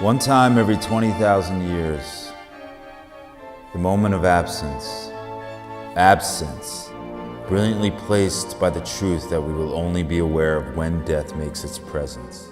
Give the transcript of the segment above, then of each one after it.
One time every 20,000 years, the moment of absence, brilliantly placed by the truth that we will only be aware of when death makes its presence.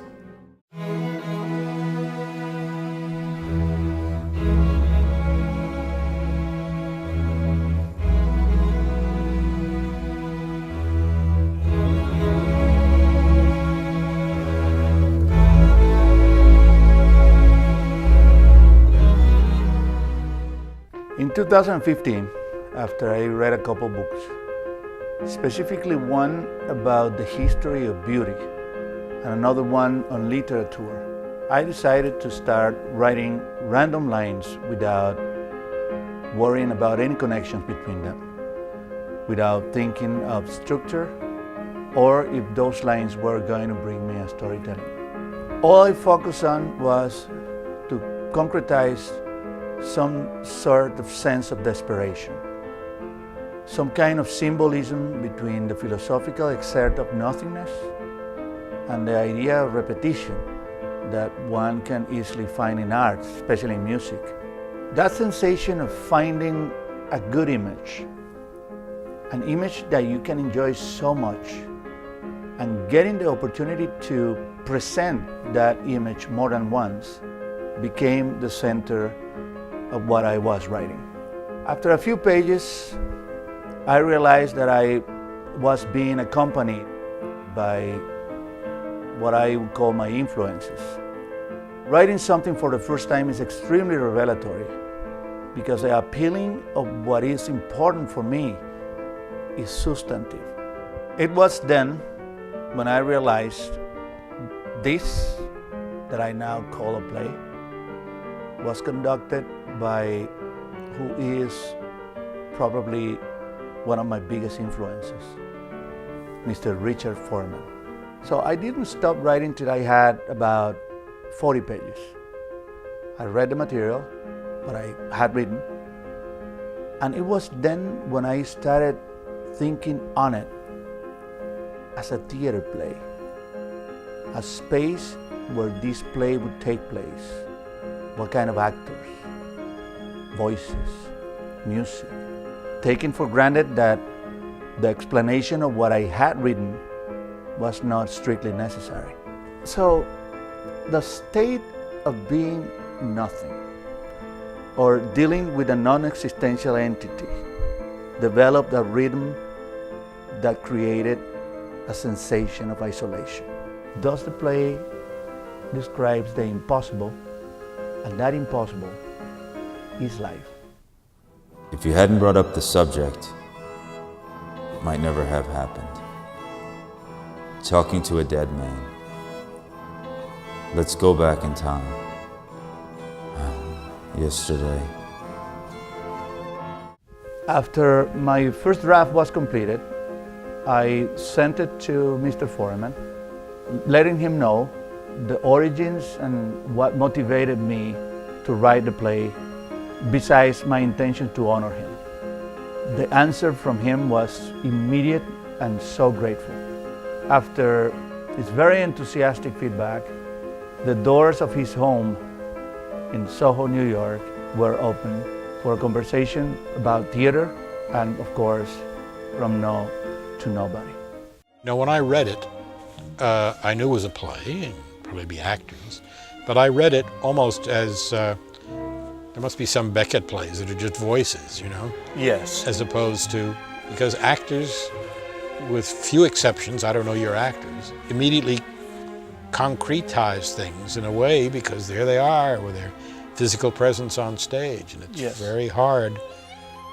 In 2015, after I read a couple books, specifically one about the history of beauty and another one on literature, I decided to start writing random lines without worrying about any connections between them, without thinking of structure or if those lines were going to bring me a storytelling. All I focused on was to concretize some sort of sense of desperation, some kind of symbolism between the philosophical exert of nothingness and the idea of repetition that one can easily find in art, especially in music. That sensation of finding a good image, an image that you can enjoy so much, and getting the opportunity to present that image more than once became the center of what I was writing. After a few pages, I realized that I was being accompanied by what I would call my influences. Writing something for the first time is extremely revelatory because the appealing of what is important for me is substantive. It was then when I realized this, that I now call a play, was conducted by who is probably one of my biggest influences, Mr. Richard Foreman. So I didn't stop writing till I had about 40 pages. I read the material, what I had written, and it was then when I started thinking on it as a theater play, a space where this play would take place. What kind of actors, voices, music, taking for granted that the explanation of what I had written was not strictly necessary. So the state of being nothing, or dealing with a non-existential entity, developed a rhythm that created a sensation of isolation. Thus the play describes the impossible, and that impossible is life. If you hadn't brought up the subject, it might never have happened. Talking to a dead man. Let's go back in time. Yesterday. After my first draft was completed, I sent it to Mr. Foreman, letting him know the origins and what motivated me to write the play, besides my intention to honor him. The answer from him was immediate and so grateful. After his very enthusiastic feedback, the doors of his home in Soho, New York were open for a conversation about theater and, of course, from no to nobody. Now, when I read it, I knew it was a play, and probably be actors, but I read it almost as there must be some Beckett plays that are just voices, you know? Yes. As opposed to, because actors, with few exceptions, I don't know your actors, immediately concretize things in a way because there they are with their physical presence on stage, and it's very hard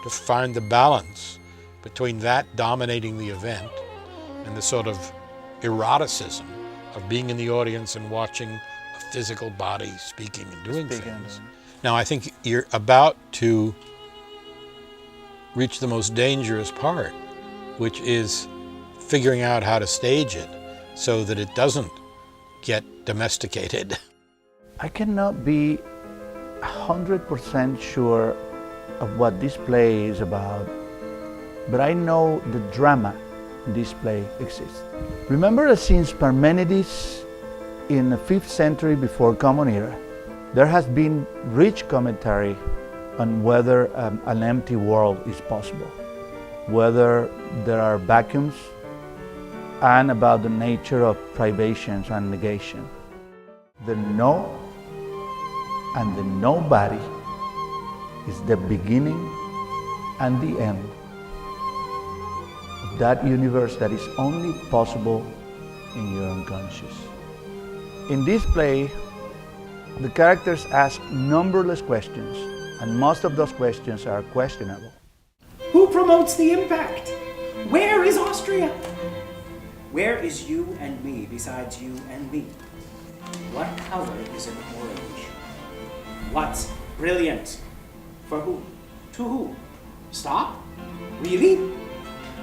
to find the balance between that dominating the event and the sort of eroticism of being in the audience and watching a physical body speaking and doing things. Now, I think you're about to reach the most dangerous part, which is figuring out how to stage it so that it doesn't get domesticated. I cannot be 100% sure of what this play is about, but I know the drama in this play exists. Remember that since Parmenides in the 5th century before Common Era There has been rich commentary on whether an empty world is possible, whether there are vacuums, and about the nature of privations and negation. The no and the nobody is the beginning and the end of that universe that is only possible in your unconscious. In this play, the characters ask numberless questions, and most of those questions are questionable. Who promotes the impact? Where is Austria? Where is you and me besides you and me? What color is an orange? What's brilliant? For who? To who? Stop? Really?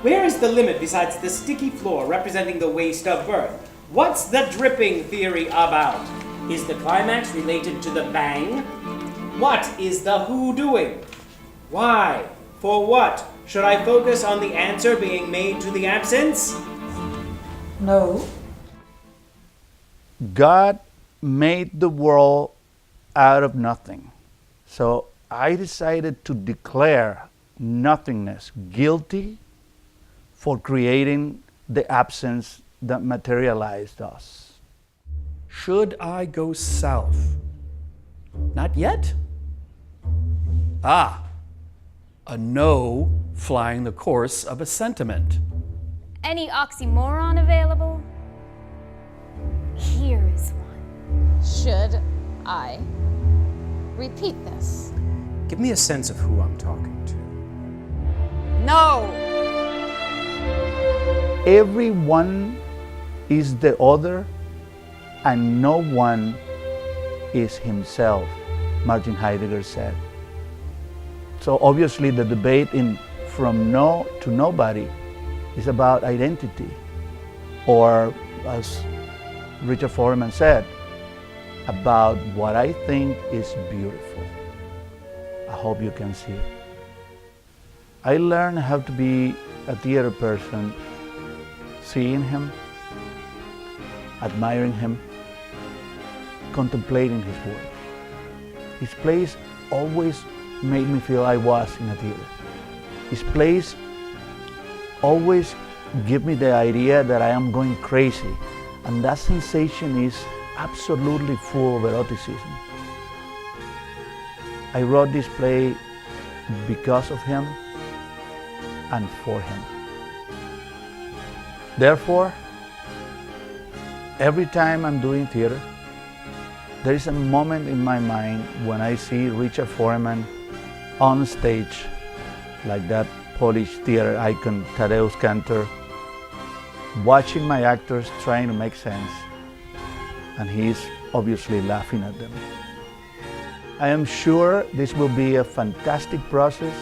Where is the limit besides the sticky floor representing the waste of birth? What's the dripping theory about? Is the climax related to the bang? What is the who doing? Why? For what? Should I focus on the answer being made to the absence? No. God made the world out of nothing. So I decided to declare nothingness guilty for creating the absence that materialized us. Should I go south? Not yet? Ah, a no flying the course of a sentiment. Any oxymoron available? Here is one. Should I repeat this? Give me a sense of who I'm talking to. No. Everyone is the other, and no one is himself, Martin Heidegger said. So obviously the debate in From No to Nobody is about identity, or as Richard Foreman said, about what I think is beautiful. I hope you can see it. I learned how to be a theater person, seeing him, admiring him, contemplating his work. His plays always made me feel I was in a theater. His plays always give me the idea that I am going crazy, and that sensation is absolutely full of eroticism. I wrote this play because of him and for him. Therefore, every time I'm doing theater, there is a moment in my mind when I see Richard Foreman on stage, like that Polish theater icon Tadeusz Kantor, watching my actors trying to make sense, and he's obviously laughing at them. I am sure this will be a fantastic process,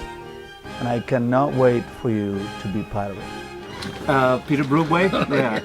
and I cannot wait for you to be part of it. Peter Brook way? Yeah.